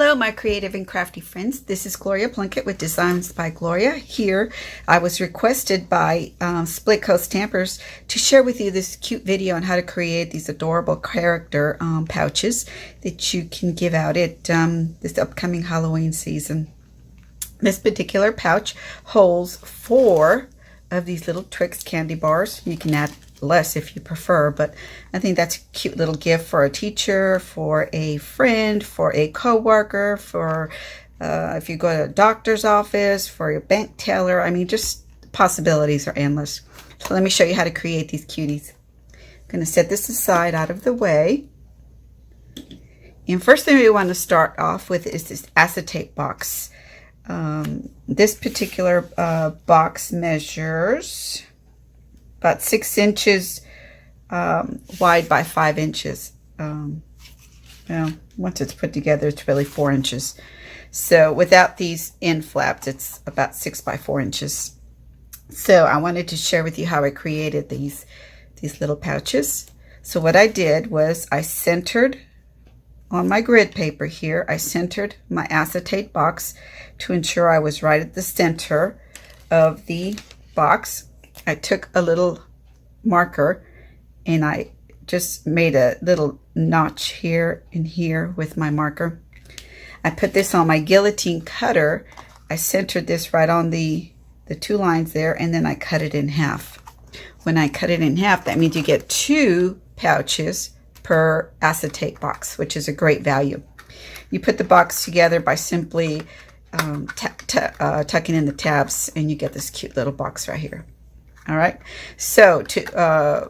Hello, my creative and crafty friends. This is Gloria Plunkett with Designs by Gloria. Here, I was requested by Splitcoaststampers to share with you this cute video on how to create these adorable character pouches that you can give out at this upcoming Halloween season. This particular pouch holds 4 of these little Twix candy bars. You can add less if you prefer, but I think that's a cute little gift for a teacher, for a friend, for a co-worker, for if you go to a doctor's office, for your bank teller. I mean, just possibilities are endless. So let me show you how to create these cuties. I'm going to set this aside out of the way. And first thing we want to start off with is this acetate box. This particular box measures about 6 inches wide by 5 inches. Well, once it's put together, it's really 4 inches. So without these end flaps, it's about 6 by 4 inches. So I wanted to share with you how I created these little pouches. So what I did was I centered on my grid paper here, I centered my acetate box to ensure I was right at the center of the box. I took a little marker and I just made a little notch here and here with my marker. I put this on my guillotine cutter. I centered this right on the 2 lines there, and then I cut it in half. When I cut it in half, that means you get 2 pouches per acetate box, which is a great value. You put the box together by simply tucking in the tabs, and you get this cute little box right here. All right, so to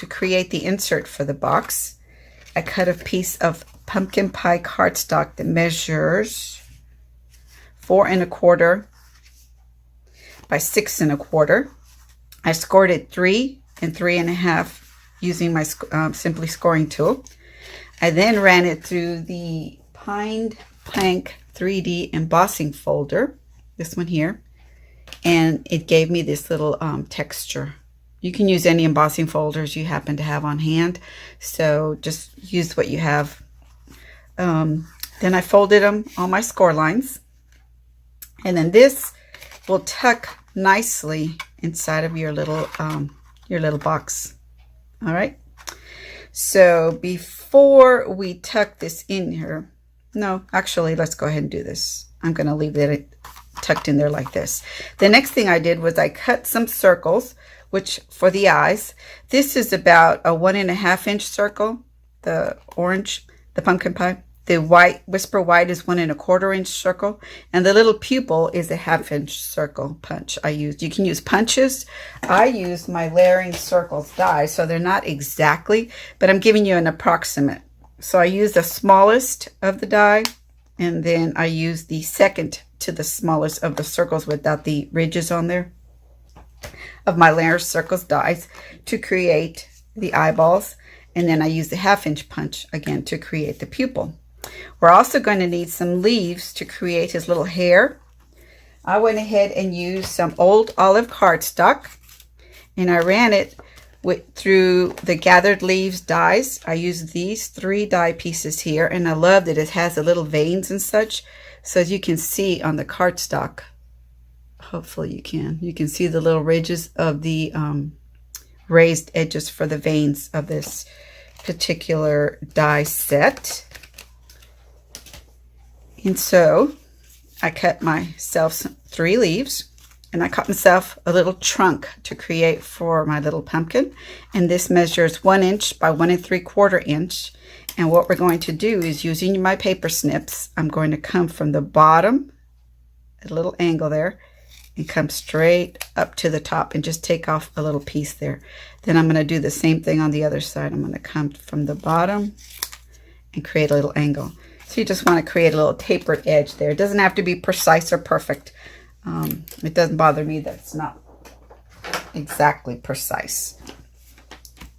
create the insert for the box, I cut a piece of pumpkin pie cardstock that measures 4 1/4 by 6 1/4. I scored it 3 and 3 1/2 using my Simply Scoring tool. I then ran it through the Pine Plank 3D embossing folder, this one here, and it gave me this little texture. You can use any embossing folders you happen to have on hand, so just use what you have. Then I folded them on my score lines, and then this will tuck nicely inside of your little box. All right, so before we tuck this in here, no, actually, let's go ahead and do this. I'm going to leave it tucked in there like this. The next thing I did was I cut some circles, which for the eyes, this is about a 1 1/2 inch circle, the orange, the pumpkin pie. The white, Whisper White, is 1 1/4 inch circle, and the little pupil is a 1/2 inch circle punch I used. You can use punches. I used my layering circles die, so they're not exactly, but I'm giving you an approximate. So I used the smallest of the die, and then I used the second to the smallest of the circles without the ridges on there of my layer circles dies to create the eyeballs, and then I used the 1/2 inch punch again to create the pupil. We're also going to need some leaves to create his little hair. I went ahead and used some old olive cardstock, and I ran it through the gathered leaves dies. I used these 3 die pieces here, and I love that it has the little veins and such. So as you can see on the cardstock, hopefully you can see the little ridges of the raised edges for the veins of this particular die set. And so I cut myself 3 leaves, and I cut myself a little trunk to create for my little pumpkin. And this measures 1 inch by 1 3/4 inch. And what we're going to do is, using my paper snips, I'm going to come from the bottom, a little angle there, and come straight up to the top and just take off a little piece there. Then I'm going to do the same thing on the other side. I'm going to come from the bottom and create a little angle. So you just want to create a little tapered edge there. It doesn't have to be precise or perfect. It doesn't bother me that it's not exactly precise.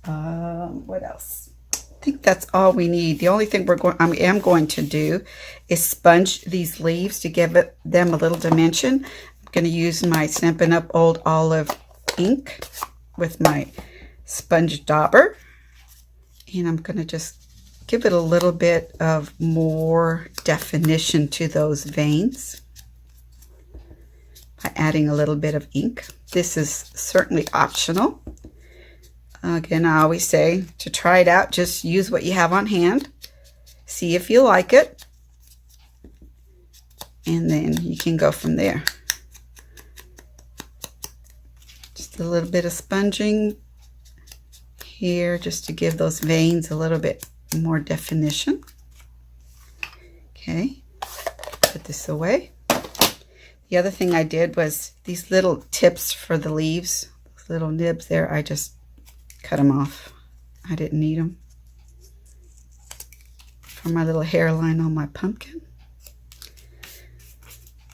What else? I think that's all we need. The only thing I am going to do is sponge these leaves to give them a little dimension. I'm going to use my Stampin' Up! Old Olive ink with my sponge dauber, and I'm going to just give it a little bit of more definition to those veins by adding a little bit of ink. This is certainly optional. Again, I always say to try it out, just use what you have on hand. See if you like it. And then you can go from there. Just a little bit of sponging here just to give those veins a little bit more definition. Okay, put this away. The other thing I did was these little tips for the leaves, those little nibs there, I just cut them off. I didn't need them for my little hairline on my pumpkin.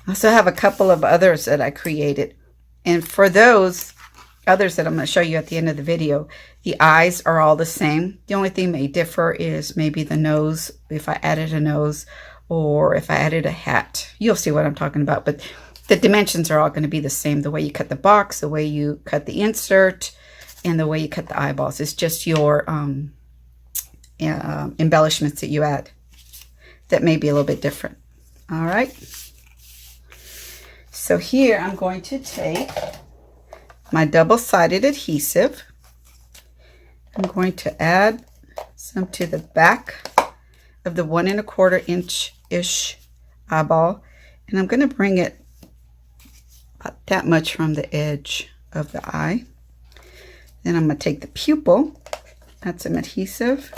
I also have a couple of others that I created, and for those others that I'm going to show you at the end of the video, the eyes are all the same. The only thing may differ is maybe the nose, if I added a nose or if I added a hat. You'll see what I'm talking about, but the dimensions are all going to be the same. The way you cut the box, the way you cut the insert, and the way you cut the eyeballs. It's just your embellishments that you add that may be a little bit different. All right. So here I'm going to take my double-sided adhesive. I'm going to add some to the back of the 1 1/4 inch-ish eyeball, and I'm going to bring it about that much from the edge of the eye. Then I'm going to take the pupil, add some adhesive,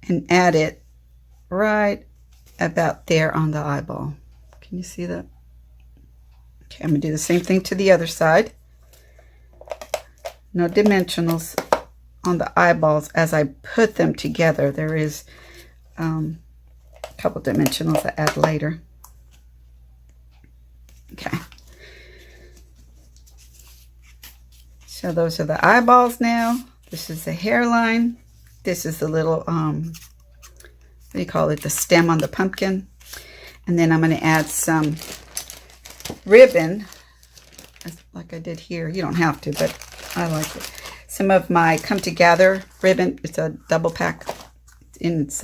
and add it right about there on the eyeball. Can you see that? Okay, I'm going to do the same thing to the other side. No dimensionals on the eyeballs as I put them together. There is a couple dimensionals I add later. Okay. So those are the eyeballs now. This is the hairline. This is the little, what do you call it? The stem on the pumpkin. And then I'm going to add some ribbon, like I did here. You don't have to, but I like it. Some of my Come Together ribbon. It's a double pack in its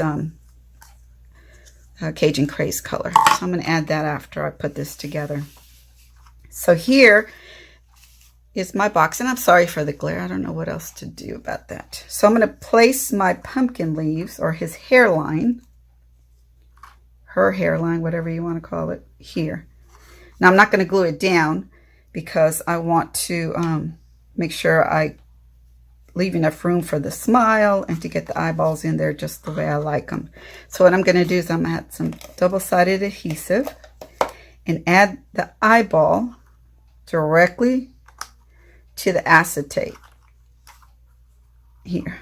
Cajun Craze color. So I'm going to add that after I put this together. So here is my box, and I'm sorry for the glare. I don't know what else to do about that. So I'm going to place my pumpkin leaves, or his hairline, her hairline, whatever you want to call it, here. Now I'm not going to glue it down because I want to make sure I leave enough room for the smile and to get the eyeballs in there just the way I like them. So what I'm going to do is I'm going to add some double-sided adhesive and add the eyeball directly to the acetate here.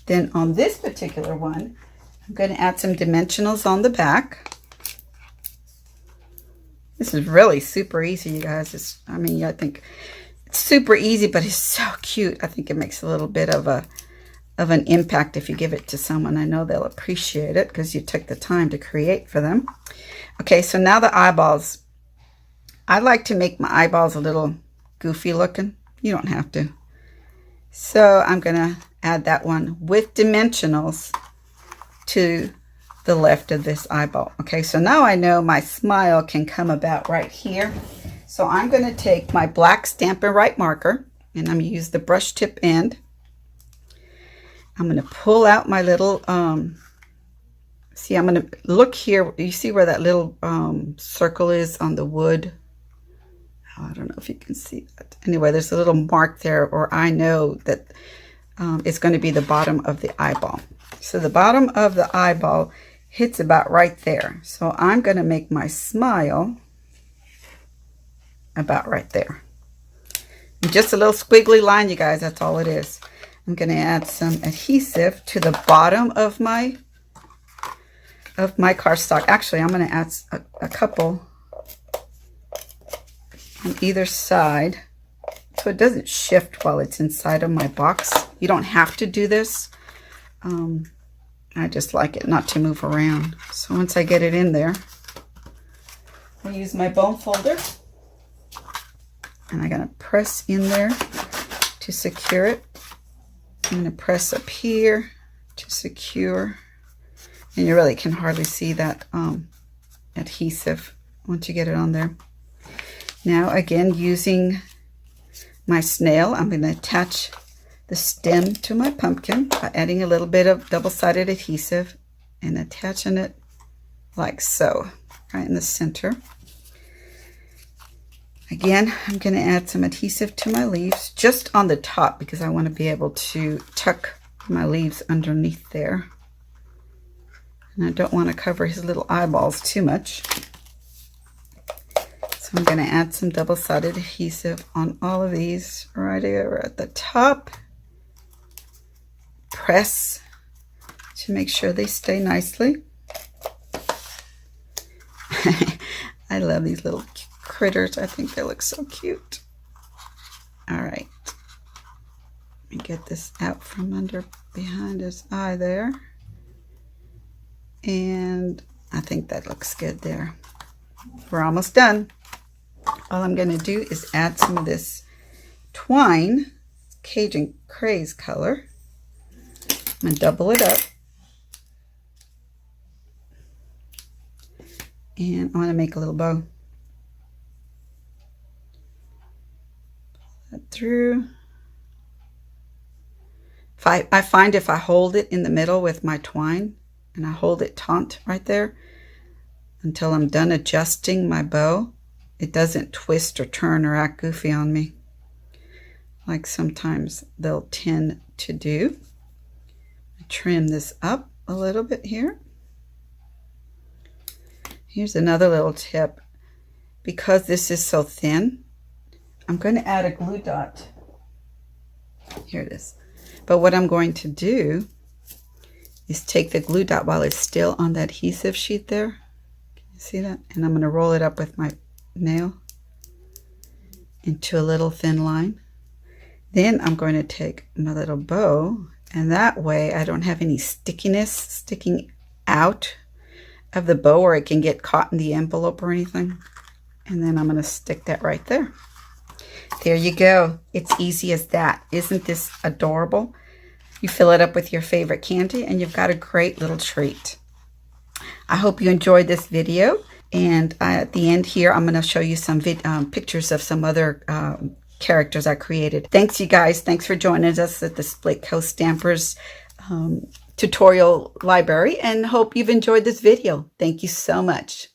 Then on this particular one, I'm going to add some dimensionals on the back. This is really super easy, you guys. I think it's super easy, but it's so cute. I think it makes a little bit of an impact if you give it to someone. I know they'll appreciate it because you took the time to create for them. Okay, so now the eyeballs. I like to make my eyeballs a little goofy looking. You don't have to. So I'm going to add that one with dimensionals to the left of this eyeball. Okay, so now I know my smile can come about right here. So I'm going to take my black Stampin' Right marker, and I'm going to use the brush tip end. I'm going to pull out my little, see, I'm going to look here. You see where that little circle is on the wood? Oh, I don't know if you can see that. Anyway, there's a little mark there, or I know that it's going to be the bottom of the eyeball. So the bottom of the eyeball hits about right there. So I'm going to make my smile about right there. And just a little squiggly line, you guys, that's all it is. I'm going to add some adhesive to the bottom of my cardstock. Actually, I'm going to add a couple on either side so it doesn't shift while it's inside of my box. You don't have to do this. I just like it not to move around. So once I get it in there, I'll use my bone folder, and I'm going to press in there to secure it. I'm going to press up here to secure. And you really can hardly see that adhesive once you get it on there. Now again, using my snail, I'm going to attach the stem to my pumpkin by adding a little bit of double-sided adhesive and attaching it like so, right in the center. Again, I'm going to add some adhesive to my leaves just on the top because I want to be able to tuck my leaves underneath there. And I don't want to cover his little eyeballs too much. So I'm going to add some double-sided adhesive on all of these right here at the top. Press to make sure they stay nicely. I love these little critters. I think they look so cute. All right. Let me get this out from under behind his eye there. And I think that looks good there. We're almost done. All I'm going to do is add some of this twine, Cajun Craze color. I'm going to double it up. And I want to make a little bow. Pull that through. I find if I hold it in the middle with my twine, and I hold it taut right there until I'm done adjusting my bow, it doesn't twist or turn or act goofy on me like sometimes they'll tend to do. Trim this up a little bit here. Here's another little tip. Because this is so thin, I'm going to add a glue dot. Here it is. But what I'm going to do is take the glue dot while it's still on that adhesive sheet there. Can you see that? And I'm going to roll it up with my nail into a little thin line. Then I'm going to take my little bow, and that way I don't have any stickiness sticking out of the bow where it can get caught in the envelope or anything. And then I'm going to stick that right there. There you go. It's easy as that. Isn't this adorable? You fill it up with your favorite candy and you've got a great little treat. I hope you enjoyed this video. And at the end here, I'm going to show you some pictures of some other characters I created. Thanks, you guys. Thanks for joining us at the Split Coast Stampers tutorial library, and hope you've enjoyed this video. Thank you so much.